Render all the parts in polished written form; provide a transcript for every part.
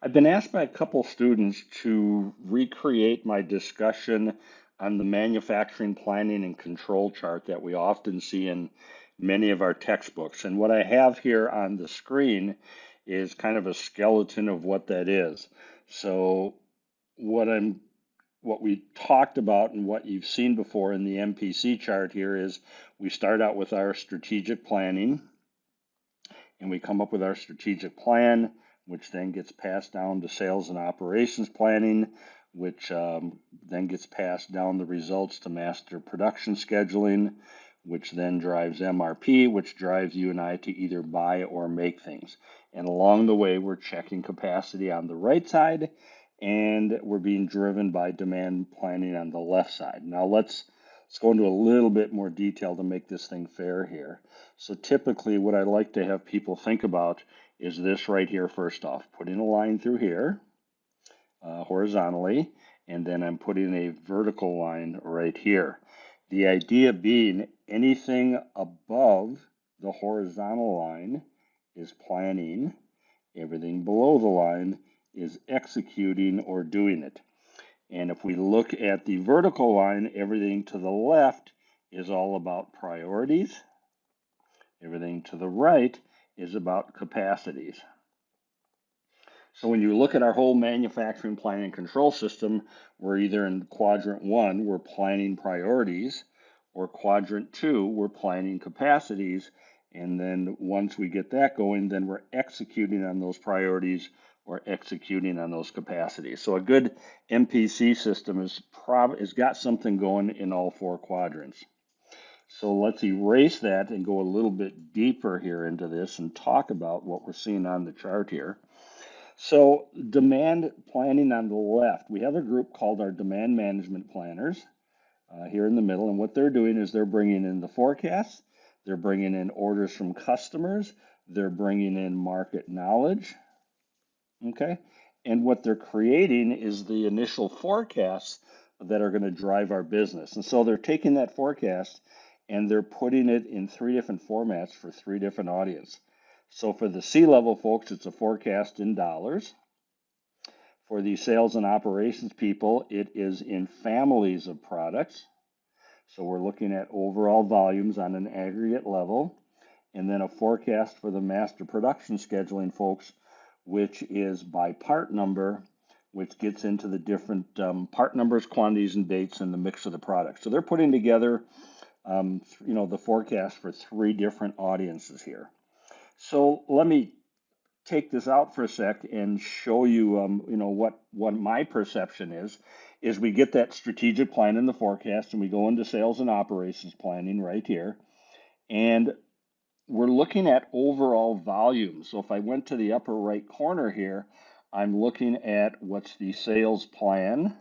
I've been asked by a couple students to recreate my discussion on the manufacturing planning and control chart that we often see in many of our textbooks. And what I have here on the screen is kind of a skeleton of what that is. So what I'm what we talked about and what you've seen before in the MPC chart here is we start out with our strategic planning and we come up with our strategic plan, which then gets passed down to sales and operations planning, which then gets passed down the results to master production scheduling, which then drives MRP, which drives you and I to either buy or make things. And along the way, we're checking capacity on the right side, and we're being driven by demand planning on the left side. Now let's go into a little bit more detail to make this thing fair here. So typically what I like to have people think about is this right here first off, putting a line through here horizontally, and then I'm putting a vertical line right here. The idea being anything above the horizontal line is planning, everything below the line is executing or doing it. And if we look at the vertical line, everything to the left is all about priorities. Everything to the right is about capacities. So when you look at our whole manufacturing planning and control system, we're either in quadrant 1, we're planning priorities, or quadrant 2, we're planning capacities. And then once we get that going, then we're executing on those priorities or executing on those capacities. So a good MPC system has got something going in all 4 quadrants. So let's erase that and go a little bit deeper here into this and talk about what we're seeing on the chart here. So demand planning on the left, we have a group called our demand management planners here in the middle, and what they're doing is they're bringing in the forecasts, they're bringing in orders from customers, they're bringing in market knowledge, okay? And what they're creating is the initial forecasts that are going to drive our business. And so they're taking that forecast and they're putting it in 3 different formats for 3 different audiences. So for the C-level folks, it's a forecast in dollars. For the sales and operations people, it is in families of products. So we're looking at overall volumes on an aggregate level. And then a forecast for the master production scheduling folks, which is by part number, which gets into the different part numbers, quantities, and dates and the mix of the products. So they're putting together, the forecast for 3 different audiences here. So let me take this out for a sec and show you, what my perception is we get that strategic plan in the forecast and we go into sales and operations planning right here. And we're looking at overall volume. So if I went to the upper right corner here, I'm looking at what's the sales plan,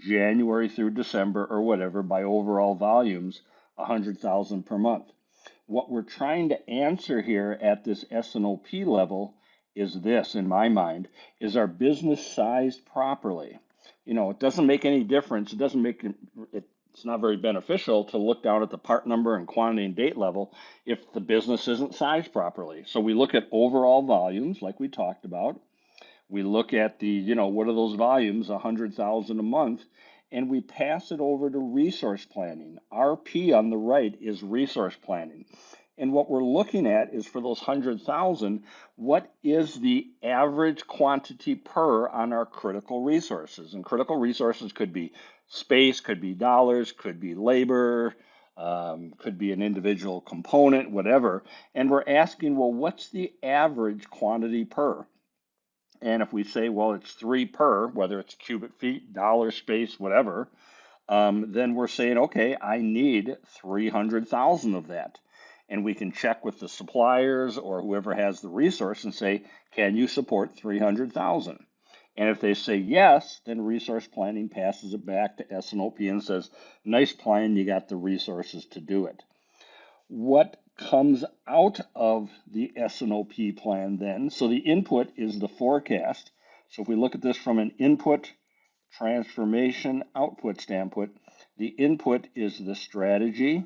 January through December or whatever by overall volumes, 100,000 per month. What we're trying to answer here at this S&OP level is this, in my mind, is our business sized properly? It doesn't make any difference. It's not very beneficial to look down at the part number and quantity and date level if the business isn't sized properly. So we look at overall volumes like we talked about. We look at what are those volumes, 100,000 a month, and we pass it over to resource planning. RP on the right is resource planning. And what we're looking at is for those 100,000, what is the average quantity per on our critical resources? And critical resources could be space, could be dollars, could be labor, could be an individual component, whatever. And we're asking, well, what's the average quantity per? And if we say, well, it's 3 per, whether it's cubic feet, dollar, space, whatever, then we're saying, okay, I need 300,000 of that. And we can check with the suppliers or whoever has the resource and say, can you support 300,000? And if they say yes, then resource planning passes it back to S&OP and says, nice plan, you got the resources to do it. What comes out of the S&OP plan then? So the input is the forecast. So if we look at this from an input, transformation, output standpoint, the input is the strategy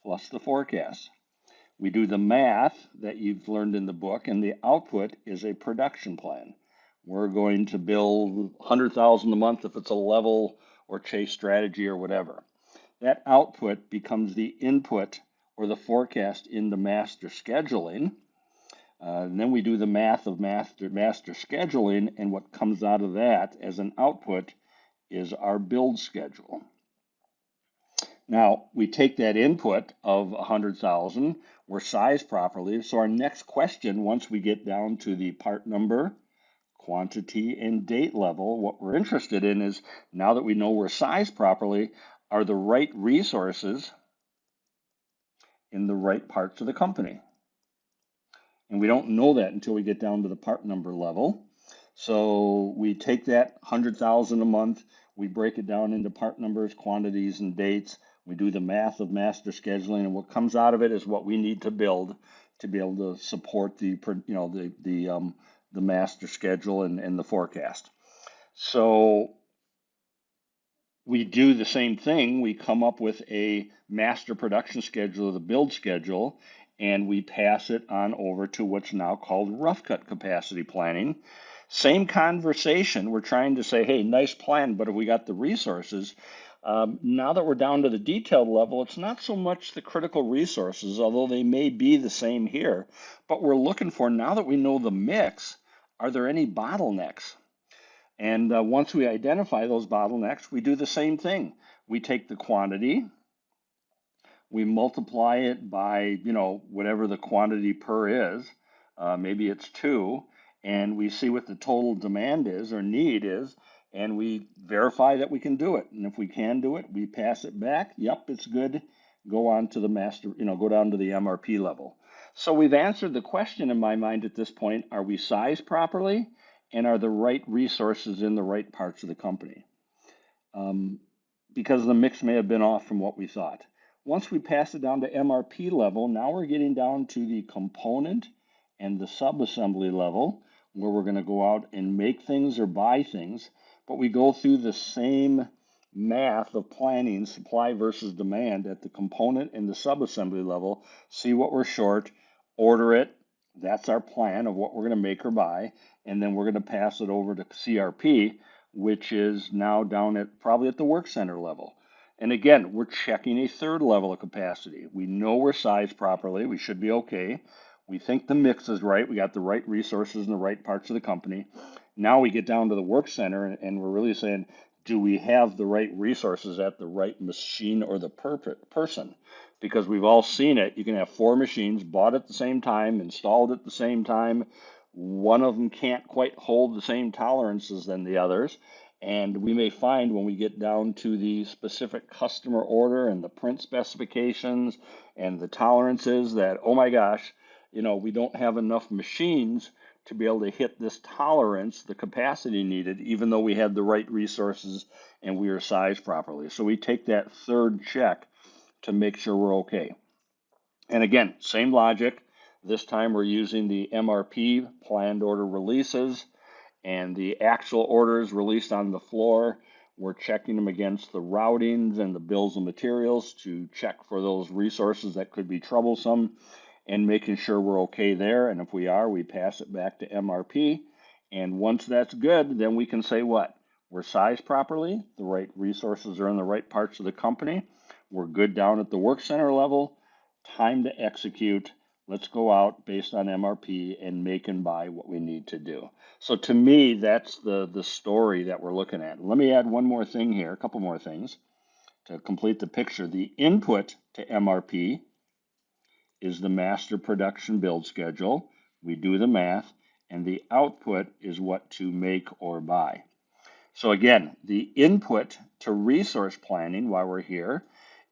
plus the forecast. We do the math that you've learned in the book, and the output is a production plan. We're going to build 100,000 a month if it's a level or chase strategy or whatever. That output becomes the input or the forecast in the master scheduling. And then we do the math of master scheduling, and what comes out of that as an output is our build schedule. Now, we take that input of 100,000, we're sized properly. So our next question, once we get down to the part number, quantity, and date level, what we're interested in is, now that we know we're sized properly, are the right resources in the right parts of the company? And we don't know that until we get down to the part number level. So we take that 100,000 a month, we break it down into part numbers, quantities, and dates. We do the math of master scheduling, and what comes out of it is what we need to build to be able to support the master schedule and the forecast. So we do the same thing. We come up with a master production schedule, the build schedule, and we pass it on over to what's now called rough cut capacity planning. Same conversation. We're trying to say, hey, nice plan, but if we got the resources, now that we're down to the detailed level, it's not so much the critical resources, although they may be the same here, but we're looking for, now that we know the mix, are there any bottlenecks? And once we identify those bottlenecks, we do the same thing. We take the quantity, we multiply it by, whatever the quantity per is, maybe it's 2, and we see what the total demand is or need is, and we verify that we can do it. And if we can do it, we pass it back. Yep, it's good. Go on to the master, go down to the MRP level. So we've answered the question in my mind at this point, are we sized properly? And are the right resources in the right parts of the company? Because the mix may have been off from what we thought. Once we pass it down to MRP level, now we're getting down to the component and the subassembly level, where we're going to go out and make things or buy things, but we go through the same math of planning, supply versus demand at the component and the subassembly level, see what we're short, order it. That's our plan of what we're going to make or buy, and then we're going to pass it over to CRP, which is now down at probably at the work center level. And again, we're checking a third level of capacity. We know we're sized properly. We should be okay. We think the mix is right. We got the right resources in the right parts of the company. Now we get down to the work center, and we're really saying, do we have the right resources at the right machine or the person? Because we've all seen it. You can have 4 machines bought at the same time, installed at the same time. One of them can't quite hold the same tolerances than the others. And we may find when we get down to the specific customer order and the print specifications and the tolerances that, oh my gosh, we don't have enough machines to be able to hit this tolerance, the capacity needed, even though we had the right resources and we are sized properly. So we take that third check to make sure we're okay. And again, same logic. This time we're using the MRP, planned order releases, and the actual orders released on the floor. We're checking them against the routings and the bills of materials to check for those resources that could be troublesome and making sure we're okay there. And if we are, we pass it back to MRP. And once that's good, then we can say what? We're sized properly, the right resources are in the right parts of the company, we're good down at the work center level, time to execute. Let's go out based on MRP and make and buy what we need to do. So to me, that's the story that we're looking at. Let me add one more thing here, a couple more things to complete the picture. The input to MRP is the master production build schedule. We do the math, and the output is what to make or buy. So again, the input to resource planning, while we're here,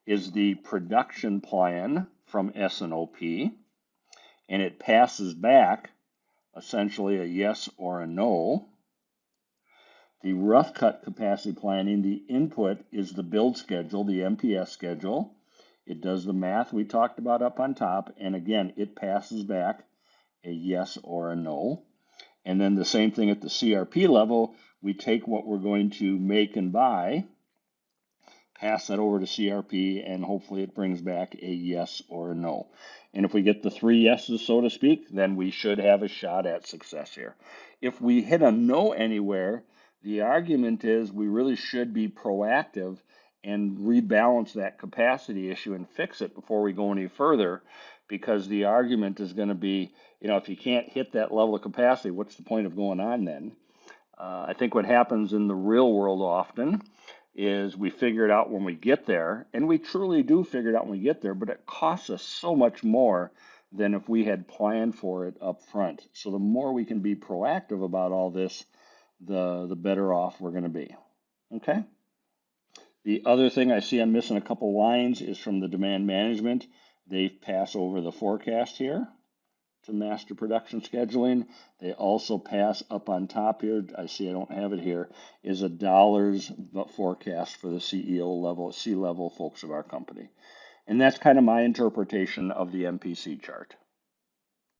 is the production plan from S&OP, and it passes back essentially a yes or a no. The rough cut capacity planning, the input is the build schedule, the MPS schedule. It does the math we talked about up on top, and again, it passes back a yes or a no. And then the same thing at the CRP level, we take what we're going to make and buy, pass that over to CRP, and hopefully it brings back a yes or a no. And if we get the three yeses, so to speak, then we should have a shot at success here. If we hit a no anywhere, the argument is we really should be proactive and rebalance that capacity issue and fix it before we go any further, because the argument is going to be, if you can't hit that level of capacity, what's the point of going on then? I think what happens in the real world often is we figure it out when we get there, and we truly do figure it out when we get there, but it costs us so much more than if we had planned for it up front. So the more we can be proactive about all this, the better off we're going to be. Okay? The other thing I see I'm missing a couple lines is from the demand management. They pass over the forecast here to master production scheduling. They also pass up on top here, I see I don't have it here, is a dollars forecast for the CEO level, C-level folks of our company. And that's kind of my interpretation of the MPC chart.